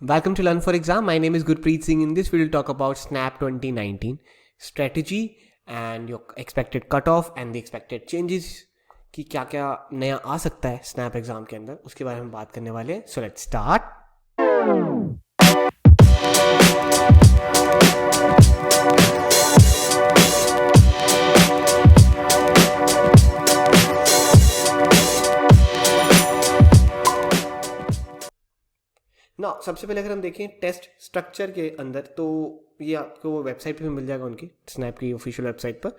Welcome to Learn for Exam. My name is Gurpreet Singh. In this, we will talk about Snap 2019 strategy and your expected cutoff and the expected changes कि क्या क्या नया आ सकता है snap exam के अंदर, उसके बारे में बात करने वाले हैं. So let's start. ना सबसे पहले अगर हम देखें टेस्ट स्ट्रक्चर के अंदर, तो ये आपको वेबसाइट पे भी मिल जाएगा, उनकी स्नैप की ऑफिशियल वेबसाइट पर.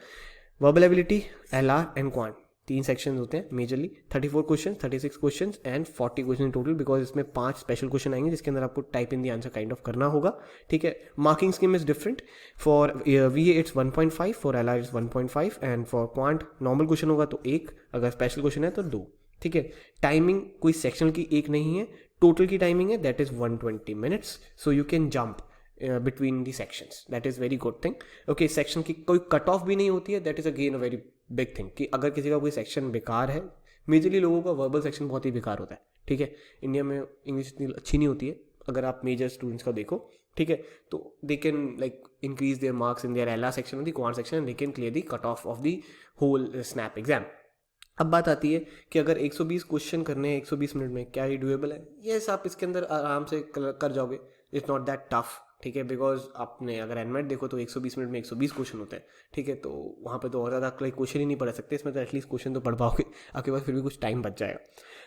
Verbal ability, LR and quant, 3 section होते हैं majorly. 34 question, 36 question and 40 question in total, because इसमें 5 स्पेशल क्वेश्चन आएंगे जिसके अंदर आपको type in the answer kind of करना होगा. ठीक है. Marking scheme is different. For वीए it's 1.5, for LR it's 1.5 and for quant normal question होगा तो 1, अगर स्पेशल क्वेश्चन है तो 2. ठीक है. टाइमिंग कोई सेक्शन की एक नहीं है, टोटल की टाइमिंग है, that is 120 minutes. So you can jump between the sections, that is very good thing. Okay. Section की कोई कट ऑफ भी नहीं होती है, that is again a very big thing कि अगर किसी का कोई सेक्शन बेकार है, मेजरली लोगों का वर्बल सेक्शन बहुत ही बेकार होता है. ठीक है. इंडिया में इंग्लिश इतनी अच्छी नहीं होती है अगर आप मेजर स्टूडेंट्स का देखो. ठीक है. तो they can like increase their marks in their LR section और the quant section and they can clear the cutoff the whole SNAP exam. अब बात आती है कि अगर 120 क्वेश्चन करने हैं 120 मिनट में, क्या ये डूएबल है? यस, आप इसके अंदर आराम से कर जाओगे. It's not that tough. ठीक है. बिकॉज आपने अगर एनमेट देखो तो 120 मिनट में 120 क्वेश्चन होते हैं. ठीक है. तो वहाँ पे तो और ज़्यादा कोई क्वेश्चन ही नहीं पढ़ सकते. इसमें तो एटलीस्ट क्वेश्चन तो पढ़ पाओगे, आपके पास फिर भी कुछ टाइम बच जाएगा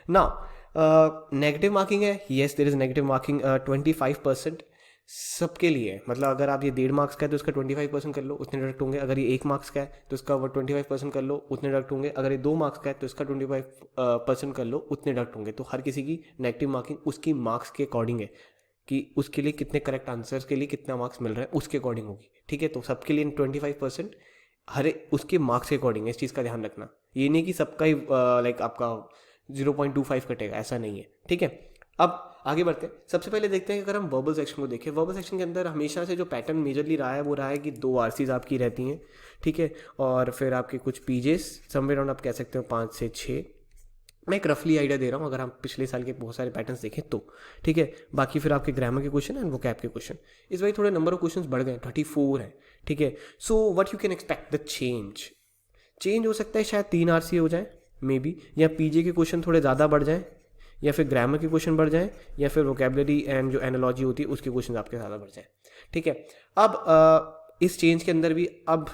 ना. नेगेटिव मार्किंग है. Yes, there is negative marking 25% सबके लिए. मतलब अगर आप ये 1.5 मार्क्स का है तो उसका 25% कर लो, उतने डिडक्ट होंगे. अगर ये 1 मार्क्स का है तो उसका 25% कर लो, उतने डिडक्ट होंगे. अगर ये 2 मार्क्स का है तो इसका 25% कर लो, उतने डिडक्ट होंगे. तो हर किसी की नेगेटिव मार्किंग उसकी मार्क्स के अकॉर्डिंग है कि उसके लिए कितने करेक्ट आंसर्स के लिए कितना मार्क्स मिल रहा है, उसके अकॉर्डिंग होगी. ठीक है. तो सबके लिए 25% हर उसके मार्क्स के अकॉर्डिंग है. इस चीज़ का ध्यान रखना. ये नहीं कि सबका ही लाइक आपका 0.25 कटेगा, ऐसा नहीं है. ठीक है. अब आगे बढ़ते हैं. सबसे पहले देखते हैं कि अगर हम वर्बल सेक्शन को देखें, वर्बल सेक्शन के अंदर हमेशा से जो पैटर्न मेजरली रहा है वो रहा है कि 2 आरसीज आपकी रहती हैं. ठीक है. और फिर आपके कुछ पीजेस समवेयर अराउंड आप कह सकते हो 5 से 6. मैं एक रफली आइडिया दे रहा हूँ, अगर हम पिछले साल के बहुत सारे पैटर्न्स देखें तो. ठीक है. बाकी फिर आपके ग्रामर के क्वेश्चन एंड वोकैब के क्वेश्चन. इस बार थोड़े नंबर ऑफ क्वेश्चन बढ़ गए, 34 है. ठीक है. So what you can expect the change हो सकता है शायद 3 आरसी हो जाए मे बी, या पीजे के क्वेश्चन थोड़े ज़्यादा बढ़ जाएँ, या फिर ग्रामर के क्वेश्चन बढ़ जाएं, या फिर वोकेबलरी एंड जो एनालॉजी होती है उसके क्वेश्चन आपके ज़्यादा बढ़ जाएं. ठीक है. अब इस चेंज के अंदर भी अब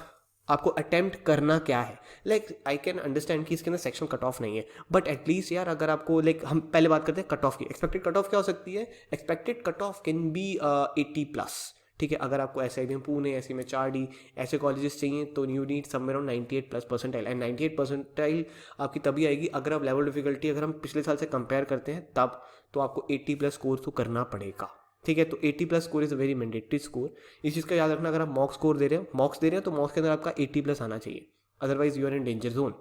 आपको अटेम्प्ट करना क्या है. लाइक आई कैन अंडरस्टैंड कि इसके अंदर सेक्शन कट ऑफ नहीं है, बट एटलीस्ट यार अगर आपको लाइक हम पहले बात करते हैं कट ऑफ की. एक्सपेक्टेड कट ऑफ क्या हो सकती है? Expected cut off can be 80+. ठीक है. अगर आपको एस आई में पुणे, एस में 4D ऐसे कॉलेजेस चाहिए तो you need somewhere around 98+ percentile. And 98 percentile आपकी तभी आएगी अगर आप लेवल डिफिकल्टी अगर हम पिछले साल से कंपेयर करते हैं तब, तो आपको 80+ स्कोर तो करना पड़ेगा. ठीक है. तो 80+ score is a very mandatory score. इस चीज़ का याद रखना. अगर आप मॉक स्कोर दे रहे हो तो मॉक्स के अंदर आपका 80+ आना चाहिए, otherwise you are in danger zone.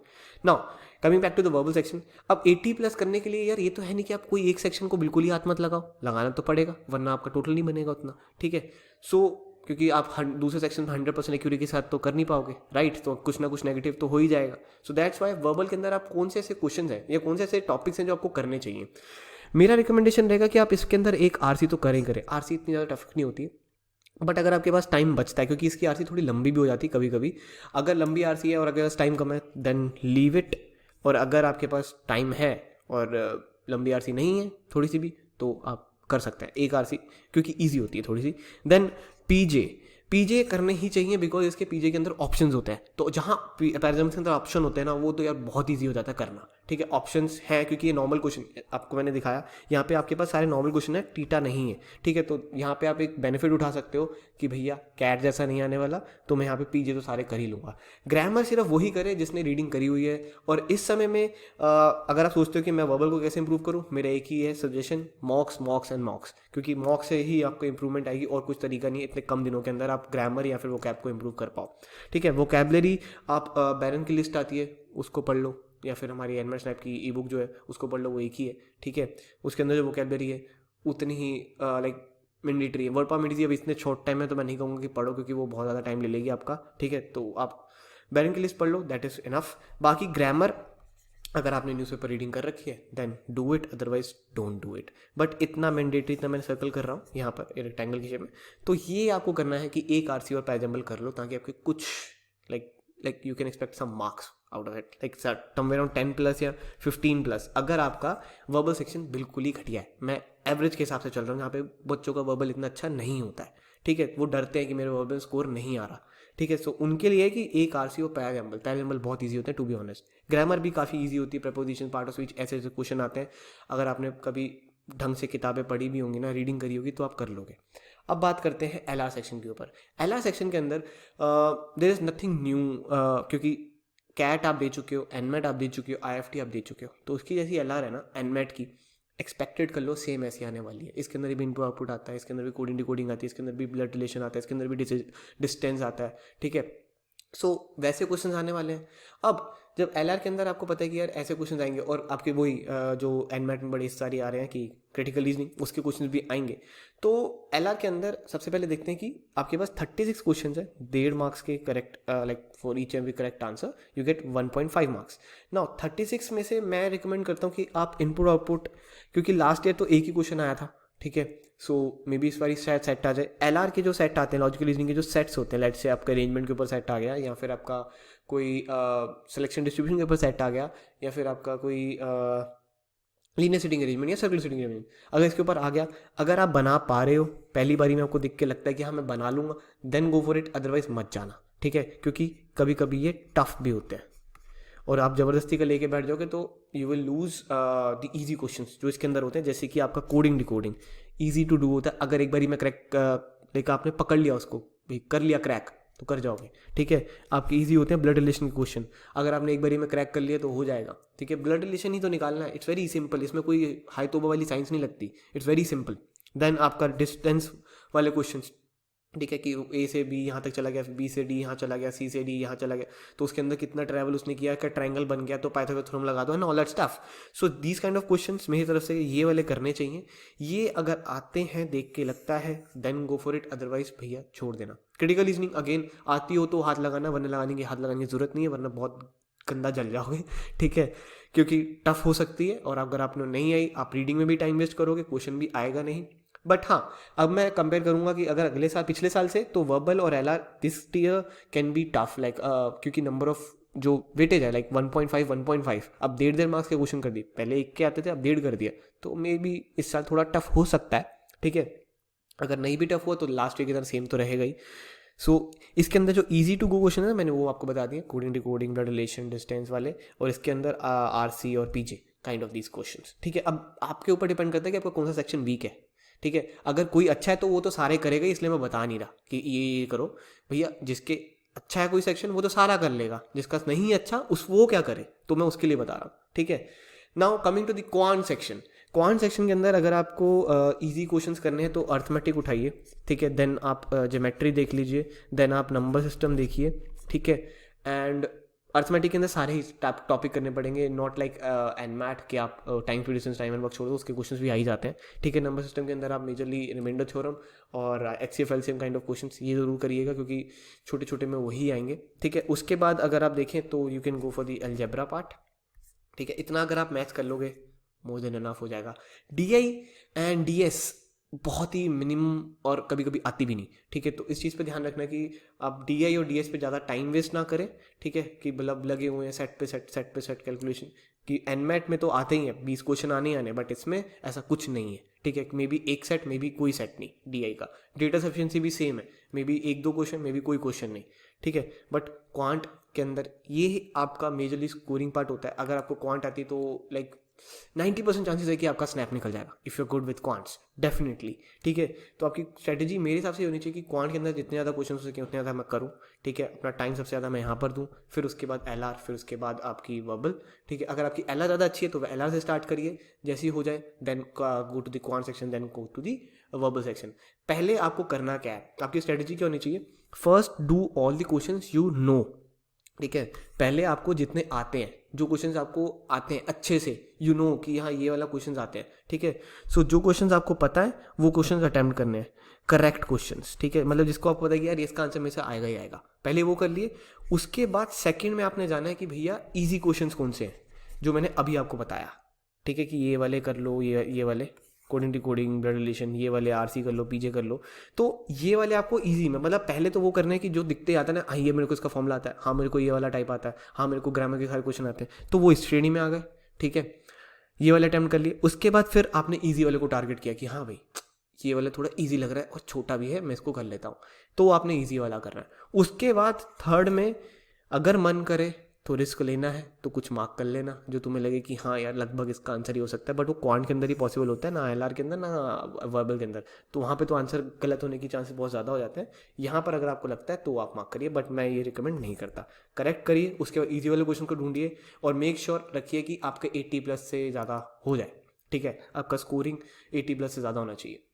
Now coming back to the verbal section. अब 80+ करने के लिए यार ये तो है नहीं कि आप कोई एक सेक्शन को बिल्कुल ही हाथ मत लगाओ, लगाना तो पड़ेगा वरना आपका टोटल नहीं बनेगा उतना. ठीक है. सो क्योंकि आप दूसरे सेक्शन में 100% एक्यूरेसी के साथ तो कर नहीं पाओगे, राइट. तो कुछ ना कुछ नेगेटिव तो हो ही जाएगा. सो दैट्स वाई वर्बल के अंदर आप कौन से ऐसे क्वेश्चन हैं या कौन से ऐसे टॉपिक्स हैं जो आपको करने चाहिए. मेरा रिकमेंडेशन रहेगा कि आप इसके अंदर एक आरसी तो करें. आरसी इतनी ज़्यादा टफ नहीं होती है, बट अगर आपके पास टाइम बचता है, क्योंकि इसकी आरसी थोड़ी लंबी भी हो जाती है कभी कभी. अगर लंबी आरसी है और अगर टाइम कम है देन लीव इट. और अगर आपके पास टाइम है और लंबी आरसी नहीं है थोड़ी सी भी, तो आप कर सकते हैं एक आरसी, क्योंकि ईजी होती है थोड़ी सी. देन पीजे करने ही चाहिए, बिकॉज इसके पीजे के अंदर ऑप्शंस होते हैं. तो जहाँ पैराग्राम्स के अंदर ऑप्शन होते हैं ना, वो तो यार बहुत ईजी हो जाता है करना. ठीक है. ऑप्शंस हैं क्योंकि ये नॉर्मल क्वेश्चन आपको मैंने दिखाया, यहाँ पे आपके पास सारे नॉर्मल क्वेश्चन है, टीटा नहीं है. ठीक है. तो यहाँ पे आप एक बेनिफिट उठा सकते हो कि भैया कैट जैसा नहीं आने वाला, तो मैं यहाँ पे पीजे तो सारे कर ही लूँगा. ग्रामर सिर्फ वही करे जिसने रीडिंग करी हुई है. और इस समय में अगर आप सोचते हो कि मैं वर्बल को कैसे इंप्रूव करूँ, मेरा एक ही है सजेशन, मॉक्स एंड मॉक्स. क्योंकि मॉक्स से ही आपको इंप्रूवमेंट आएगी और कुछ तरीका नहीं है इतने कम दिनों के अंदर आप ग्रामर या फिर वोकैब को इंप्रूव कर पाओ. ठीक है. वोकैबलरी आप बैरन की लिस्ट आती है उसको पढ़ लो, या फिर हमारी एनमेट स्नैप की ई बुक जो है उसको पढ़ लो, वो एक ही है. ठीक है. उसके अंदर जो वोकैबलरी है उतनी ही लाइक मैंडेटरी है. वर्ड पामिट अब इतने शॉर्ट टाइम में तो मैं नहीं कहूँगा कि पढ़ो, क्योंकि वो बहुत ज़्यादा टाइम ले लेगी आपका. ठीक है. तो आप बैरन की लिस्ट पढ़ लो, दैट इज़ इनफ. बाकी ग्रामर अगर आपने न्यूज़पेपर रीडिंग कर रखी है then do it, otherwise don't do it. But इतना मैंडेटरी, इतना मैंने सर्कल कर रहा हूँ यहाँ पर रेक्टेंगल की शेप में, तो ये आपको करना है कि एक आरसी और पैजम्बल कर लो, ताकि आपके कुछ like you can expect some marks out of it, like somewhere around 10+ या 15+। अगर आपका वर्बल सेक्शन बिल्कुल ही घटिया है, मैं एवरेज के हिसाब से चल रहा हूँ, यहाँ पे बच्चों का वर्बल इतना अच्छा नहीं होता है, ठीक है, वो डरते हैं कि मेरे वर्बल स्कोर नहीं आ रहा, ठीक है। सो उनके लिए कि एक आरसी और पैराजम्बल बहुत ईजी होते हैं टू बी ऑनेस्ट। ग्रामर भी काफ़ी ईजी होती है, प्रपोजिशन, पार्ट ऑफ स्पीच, ऐसे ऐसे क्वेश्चन आते हैं। अगर आपने कभी ढंग से किताबें पढ़ी भी होंगी ना, रीडिंग करी होगी, तो आप कर लोगे। अब बात करते हैं एलआर सेक्शन के ऊपर। एलआर सेक्शन के अंदर देयर इज़ नथिंग न्यू, क्योंकि कैट आप दे चुके हो, एनमेट आप दे चुके हो, आईएफटी आप दे चुके हो, तो उसकी जैसी एलआर है ना एनमेट की, एक्सपेक्टेड कर लो सेम ऐसी आने वाली है। इसके अंदर भी इनपुट आउटपुट आता है, इसके अंदर भी कोडिंग डिकोडिंग आती है, इसके अंदर भी ब्लड रिलेशन आता है, इसके अंदर भी डिस्टेंस आता है, ठीक है। सो वैसे क्वेश्चन आने वाले हैं। अब जब एलआर के अंदर आपको पता है कि यार ऐसे क्वेश्चन आएंगे, और आपके वही जो एनमेट में बड़ी सारी आ रहे हैं कि क्रिटिकल रीजनिंग, उसके क्वेश्चन भी आएंगे। तो एलआर के अंदर सबसे पहले देखते हैं कि आपके पास 36 क्वेश्चन है, 1.5 मार्क्स के correct, like for each every correct answer you get 1.5 marks. Now 36 में से मैं रिकमेंड करता हूँ कि आप इनपुट आउटपुट, क्योंकि लास्ट ईयर तो एक ही क्वेश्चन आया था, ठीक है, सो मे बी इस बार शायद सेट आ जाए। एलआर के जो सेट आते हैं, लॉजिकल रीजनिंग के जो सेट्स होते हैं, लेट से आपका अरेंजमेंट के ऊपर सेट आ गया, या फिर आपका कोई सिलेक्शन डिस्ट्रीब्यूशन के ऊपर सेट आ गया, या फिर आपका कोई लीनियर सिटिंग अरेंजमेंट या सर्कुलर सिटिंग अरेंजमेंट, अगर इसके ऊपर आ गया, अगर आप बना पा रहे हो पहली बारी में, आपको देख के लगता है कि हाँ मैं बना लूँगा, then go for it, otherwise मत जाना, ठीक है, क्योंकि कभी कभी ये टफ भी होते हैं और आप ज़बरदस्ती का लेके बैठ जाओगे तो you will lose the easy questions जो इसके अंदर होते हैं, जैसे कि आपका coding decoding easy to do होता है। अगर एक बारी में क्रैक लाइक आपने पकड़ लिया उसको, भाई कर लिया क्रैक, तो कर जाओगे, ठीक है। आपके ईजी होते हैं ब्लड रिलेशन के क्वेश्चन, अगर आपने एक बारी में क्रैक कर लिया तो हो जाएगा, ठीक है। ब्लड रिलेशन ही तो निकालना है, इट्स वेरी सिंपल, इसमें कोई हाई तोबा वाली साइंस नहीं लगती, इट्स वेरी सिंपल। देन आपका डिस्टेंस वाले क्वेश्चन, ठीक है, कि ए से बी यहाँ तक चला गया, फिर बी से डी यहाँ चला गया, सी से डी यहाँ चला गया, तो उसके अंदर कितना ट्रैवल उसने किया, क्या ट्रायंगल बन गया, तो पाइथागोरस थ्योरम लगा दो, and all that stuff. So these kind of questions मेरी तरफ से ये वाले करने चाहिए। ये अगर आते हैं, देख के लगता है, then go for it, otherwise भैया छोड़ देना। क्रिटिकल रीजनिंग अगेन आती हो तो हाथ लगाना, वरना लगाने की जरूरत नहीं है, वरना बहुत गंदा जल जाओगे, ठीक है, क्योंकि टफ हो सकती है, और अगर आपने नहीं आई, आप रीडिंग में भी टाइम वेस्ट करोगे, क्वेश्चन भी आएगा नहीं। बट हाँ, अब मैं कंपेयर करूंगा कि अगर अगले साल, पिछले साल से, तो वर्बल और LR this year can be tough, like क्योंकि नंबर ऑफ जो वेटेज है, लाइक 1.5 अब 1.5 मार्क्स के क्वेश्चन कर दिए, पहले 1 के आते थे, अब 1.5 कर दिया, तो मे बी इस साल थोड़ा टफ हो सकता है, ठीक है। अगर नहीं भी टफ हुआ तो लास्ट ईयर की तरह सेम तो रहेगा ही। सो इसके अंदर जो ईजी टू गो क्वेश्चन है, मैंने वो आपको बता दिया, coding decoding, blood relation, distance वाले, और इसके अंदर आरसी और पीजे काइंड ऑफ दीज क्वेश्चंस, ठीक है। अब आपके ऊपर डिपेंड करता है कि आपका कौन सा सेक्शन वीक है, ठीक है। अगर कोई अच्छा है तो वो तो सारे करेगा, इसलिए मैं बता नहीं रहा कि ये करो, भैया जिसके अच्छा है कोई सेक्शन वो तो सारा कर लेगा, जिसका नहीं अच्छा उस वो क्या करे, तो मैं उसके लिए बता रहा हूँ, ठीक है। Now coming to the quant section. Quant section के अंदर अगर आपको इजी क्वेश्चंस करने हैं तो अर्थमेटिक उठाइए, ठीक है, देन आप ज्योमेट्री देख लीजिए, देन आप नंबर सिस्टम देखिए, ठीक है। एंड अर्थमेटिक के अंदर सारे ही टॉपिक करने पड़ेंगे, नॉट लाइक एंड मैथ कि आप time to distance, time and work छोड़ दो, उसके क्वेश्चंस भी आ ही जाते हैं, ठीक है। नंबर सिस्टम के अंदर आप मेजरली रिमाइंडर थ्योरम और HCF LCM kind of questions ये जरूर करिएगा, क्योंकि छोटे छोटे में वही आएंगे, ठीक है। उसके बाद अगर आप देखें तो you can go for the algebra part, ठीक है। इतना अगर आप मैथ कर लोगे मोर देन एनफ हो जाएगा। डीआई एंड डीएस बहुत ही मिनिमम और कभी कभी आती भी नहीं, ठीक है। तो इस चीज़ पे ध्यान रखना कि आप डीआई और डीएस पे ज़्यादा टाइम वेस्ट ना करें, ठीक है, कि मतलब लगे हुए हैं सेट पे सेट कैलकुलेशन, कि एनमेट में तो आते ही हैं 20 क्वेश्चन आने ही आने, बट इसमें ऐसा कुछ नहीं है, ठीक है। मे बी एक सेट, मे बी कोई सेट नहीं डीआई का। डेटा सफिशिएंसी भी सेम है, may be 1-2 question, may be कोई क्वेश्चन नहीं, ठीक है। बट क्वांट के अंदर ये आपका मेजरली स्कोरिंग पार्ट होता है। अगर आपको क्वांट आती है तो लाइक 90% चांसेस है कि आपका स्नैप निकल जाएगा if you are good with quants, definitely, ठीक है। तो आपकी स्ट्रेटजी मेरे हिसाब से होनी चाहिए कि क्वांट के अंदर जितने ज़्यादा क्वेश्चन हो सके उतने ज़्यादा मैं करूँ, ठीक है। अपना टाइम सबसे ज़्यादा मैं यहाँ पर दूँ, फिर उसके बाद एलआर, फिर उसके बाद आपकी वर्बल, ठीक है। अगर आपकी एलआर ज़्यादा अच्छी है तो वह एलआर से स्टार्ट करिए, जैसे ही हो जाए then go to the quant section, then go to the verbal section. पहले आपको करना क्या है, आपकी स्ट्रेटजी क्या होनी चाहिए, first do all the questions you know, ठीक है। पहले आपको जितने आते हैं, जो क्वेश्चंस आपको आते हैं अच्छे से, यू नो कि हाँ ये वाला क्वेश्चंस आते हैं, ठीक है। सो जो क्वेश्चंस आपको पता है वो क्वेश्चंस अटेम्प्ट करने हैं, करेक्ट क्वेश्चंस, ठीक है। मतलब जिसको आपको पता है कि यार इसका आंसर में से आएगा ही आएगा, पहले वो कर लिए। उसके बाद सेकंड में आपने जाना है कि भैया इजी क्वेश्चंस कौन से हैं, जो मैंने अभी आपको बताया, ठीक है, कि ये वाले कर लो, ये वाले कोडिंग डिकोडिंग ब्लड रिलेशन, ये वाले आरसी कर लो, पीजे कर लो, तो ये वाले आपको इजी में, मतलब पहले तो वो करना है कि जो दिखते आता है ना, हाँ ये मेरे को इसका फॉर्मूला आता है, हाँ मेरे को ये वाला टाइप आता है, हाँ मेरे को ग्रामर के सारे क्वेश्चन आते हैं, तो वो इस श्रेणी में आ गए, ठीक है, ये वाले अटैम्प्ट कर लिए। उसके बाद फिर आपने ईजी वाले को टारगेट किया कि हाँ भाई ये वाला थोड़ा इजी लग रहा है और छोटा भी है, मैं इसको कर लेता हूँ, तो आपने इजी वाला करना है। उसके बाद थर्ड में अगर मन करे तो रिस्क लेना है तो कुछ मार्क कर लेना जो तुम्हें लगे कि हाँ यार लगभग इसका आंसर ही हो सकता है, बट वो क्वांट के अंदर ही पॉसिबल होता है ना, एलआर के अंदर ना वर्बल के अंदर, तो वहाँ पे तो आंसर गलत होने की चांसेस बहुत ज़्यादा हो जाते हैं। यहाँ पर अगर आपको लगता है तो आप मार्क करिए, बट मैं ये रिकमेंड नहीं करता। करेक्ट करिए, उसके बाद ईजी वाले क्वेश्चन को ढूंढिए और मेक श्योर रखिए कि आपका 80+ से ज़्यादा हो जाए, ठीक है, आपका स्कोरिंग 80+ से ज़्यादा होना चाहिए।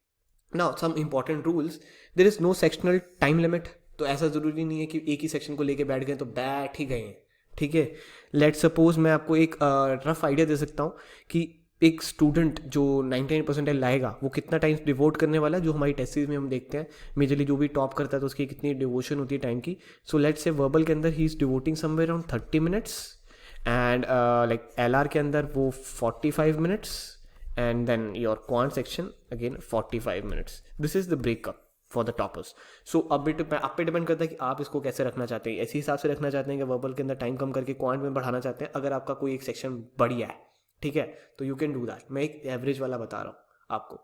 Now some important rules, there is no sectional time limit, तो ऐसा ज़रूरी नहीं है कि एक ही सेक्शन को लेके बैठ गए तो बैठ ही गए हैं, ठीक है। लेट सपोज मैं आपको एक रफ आइडिया दे सकता हूँ कि एक स्टूडेंट जो 99% लाएगा वो कितना टाइम डिवोट करने वाला है, जो हमारी टेस्ट सीरीज में हम देखते हैं मेजरली जो भी टॉप करता है तो उसकी कितनी डिवोशन होती है टाइम की। सो लेट्स से वर्बल के अंदर he is devoting somewhere around 30 minutes, and like LR के अंदर वो 45 minutes, and then your quant section again 45 minutes. This is the breakup for the toppers. So अब आप पे डिपेंड करता है कि आप इसको कैसे रखना चाहते हैं। इसी हिसाब से रखना चाहते हैं कि वर्बल के अंदर टाइम कम करके क्वांट में बढ़ाना चाहते हैं, अगर आपका कोई एक सेक्शन बढ़िया है, ठीक है, तो यू कैन डू दैट। मैं एक एवरेज वाला बता रहा हूँ आपको,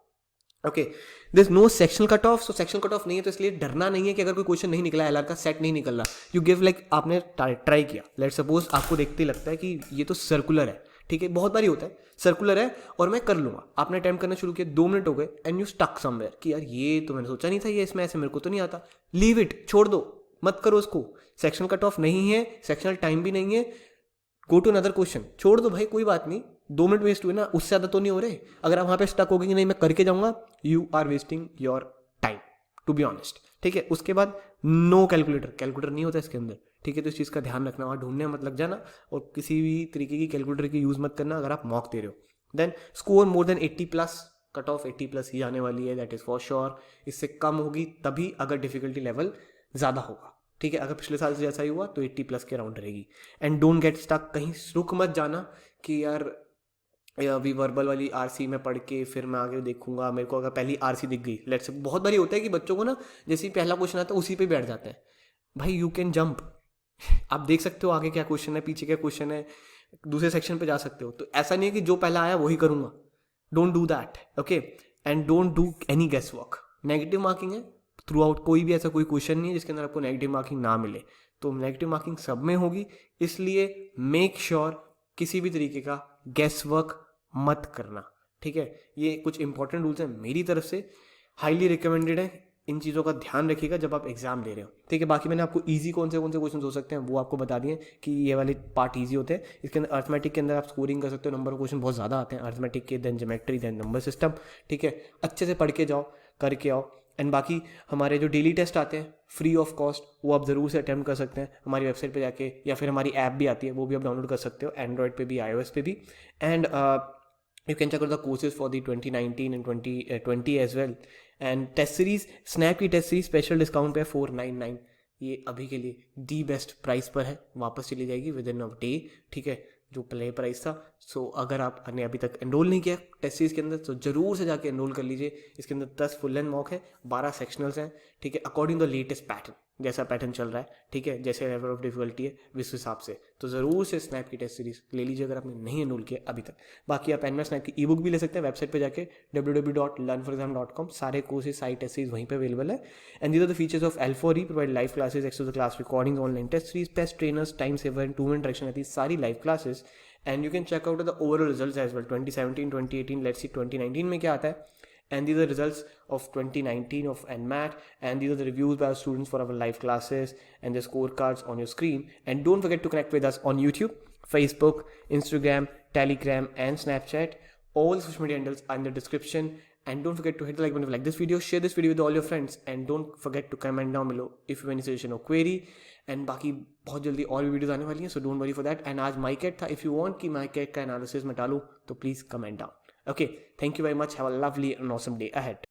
okay. This no sectional cut off, so sectional cut off नहीं है तो इसलिए डरना नहीं है कि अगर कोई क्वेश्चन नहीं निकला, एलआर का सेट नहीं निकल रहा, यू गिव लाइक आपने ट्राई किया, लेट सपोज आपको देखते लगता है कि ये तो सर्कुलर है, ठीक है, बहुत बारी होता है सर्कुलर है और मैं कर लूँगा, आपने अटेम्प्ट करना शुरू किया, 2 मिनट हो गए एंड यू स्टक समवेयर कि यार ये तो मैंने सोचा नहीं था, ये इसमें ऐसे मेरे को तो नहीं आता, लीव इट, छोड़ दो, मत करो उसको। सेक्शनल कट ऑफ नहीं है, सेक्शनल टाइम भी नहीं है, गो टू अनदर क्वेश्चन, छोड़ दो भाई, कोई बात नहीं, 2 मिनट वेस्ट हुए ना, उससे ज़्यादा तो नहीं हो रहे। अगर आप वहाँ पे स्टक हो गए कि नहीं मैं करके जाऊँगा, you are wasting your time, to be honest, ठीक है। उसके बाद नो कैलकुलेटर नहीं होता इसके अंदर, ठीक है, तो इस चीज़ का ध्यान रखना, वहाँ ढूंढने मत लग जाना और किसी भी तरीके की कैलकुलेटर की यूज़ मत करना अगर आप मॉक दे रहे हो। Then score more than 80+, cut off 80+ ही आने वाली है, दैट इज़ फॉर श्योर। इससे कम होगी तभी अगर डिफिकल्टी लेवल ज़्यादा होगा, ठीक है। अगर पिछले साल से जैसा ही हुआ तो 80+ के अराउंड रहेगी। एंड डोंट गेट स्टक, कहीं रुक मत जाना कि यार अभी वर्बल वाली आरसी में पढ़ के फिर मैं आगे देखूंगा, मेरे को अगर पहली आरसी दिख गई, लेट्स से बहुत बारी होता है कि बच्चों को ना जैसे ही पहला क्वेश्चन आता है उसी पे बैठ जाते हैं। भाई यू कैन जंप, आप देख सकते हो आगे क्या क्वेश्चन है, पीछे क्या क्वेश्चन है, दूसरे सेक्शन पे जा सकते हो, तो ऐसा नहीं है कि जो पहला आया वही करूंगा, don't do that, okay. And don't do any guess work, negative marking है थ्रू आउट, कोई भी ऐसा कोई क्वेश्चन नहीं है जिसके अंदर आपको नेगेटिव मार्किंग ना मिले, तो नेगेटिव मार्किंग सब में होगी, इसलिए मेक श्योर किसी भी तरीके का गेस वर्क मत करना, ठीक है। ये कुछ इंपॉर्टेंट रूल्स हैं मेरी तरफ से, हाईली रिकमेंडेड है, इन चीज़ों का ध्यान रखिएगा जब आप एग्जाम दे रहे हो, ठीक है। बाकी मैंने आपको इजी कौन से क्वेश्चन हो सकते हैं वो आपको बता दिए कि ये वाले पार्ट इजी होते हैं। इसके अंदर अर्थमेटिक के अंदर आप स्कोरिंग कर सकते हो, नंबर ऑफ क्वेश्चन बहुत ज़्यादा आते हैं अर्थमेटिक के, then geometry, then number system, ठीक है। अच्छे से पढ़ के जाओ, करके आओ। एंड बाकी हमारे जो डेली टेस्ट आते हैं फ्री ऑफ कॉस्ट, वो आप ज़रूर से अटैम्प्ट कर सकते हैं हमारी वेबसाइट पे जाके, या फिर हमारी ऐप भी आती है वो भी आप डाउनलोड कर सकते हो, एंड्रॉयड पे भी, iOS पे भी। And you can check out the courses for the 2019 and 2020 as well. And test series, SNAP की टेस्ट सीरीज स्पेशल डिस्काउंट पे 499, ये अभी के लिए दी बेस्ट प्राइस पर है, वापस चली जाएगी विद इन अ डे, ठीक है, जो प्ले प्राइस था। सो अगर आपने अभी तक एनरोल नहीं किया टेस्ट सीरीज के अंदर तो जरूर से जाके एनरोल कर लीजिए। इसके अंदर 10 फुल एंड मॉक है, 12 सेक्शनल्स हैं, ठीक है, अकॉर्डिंग द लेटेस्ट पैटर्न, जैसा पैटर्न चल रहा है, ठीक है, जैसे लेवल ऑफ डिफिकल्टी है उस हिसाब से, तो ज़रूर से स्नैप की टेस्ट सीरीज ले लीजिए अगर आपने नहीं एनरोल किया अभी तक। बाकी आप एनमेट स्नैप की ई बुक भी ले सकते हैं वेबसाइट पे जाके www.learnforexam.com, सारे कोर्सेज, सारी टेस्ट सीरीज वहीं पे अवेलेबल है। And these are the features of L4E, provide live classes, access the class recording, online test series, best trainers, time saver and 2 interaction रहती है, सारी live classes. And you can check out the overall results as well, 2017, 2018, let's see 2019 में क्या आता है। And these are the results of 2019 of NMAT, and these are the reviews by our students for our live classes and the scorecards on your screen. And don't forget to connect with us on YouTube, Facebook, Instagram, Telegram, and Snapchat. All the social media handles are in the description. And don't forget to hit the like button if you like this video, share this video with all your friends, and don't forget to comment down below if you have any suggestion or query. And बाकी बहुत जल्दी और भी videos आने वाली हैं, so don't worry for that. And आज MyCat था, if you want कि MyCat का एनालिसिस मैं डालूँ तो please comment down. Okay, thank you very much. Have a lovely and awesome day ahead.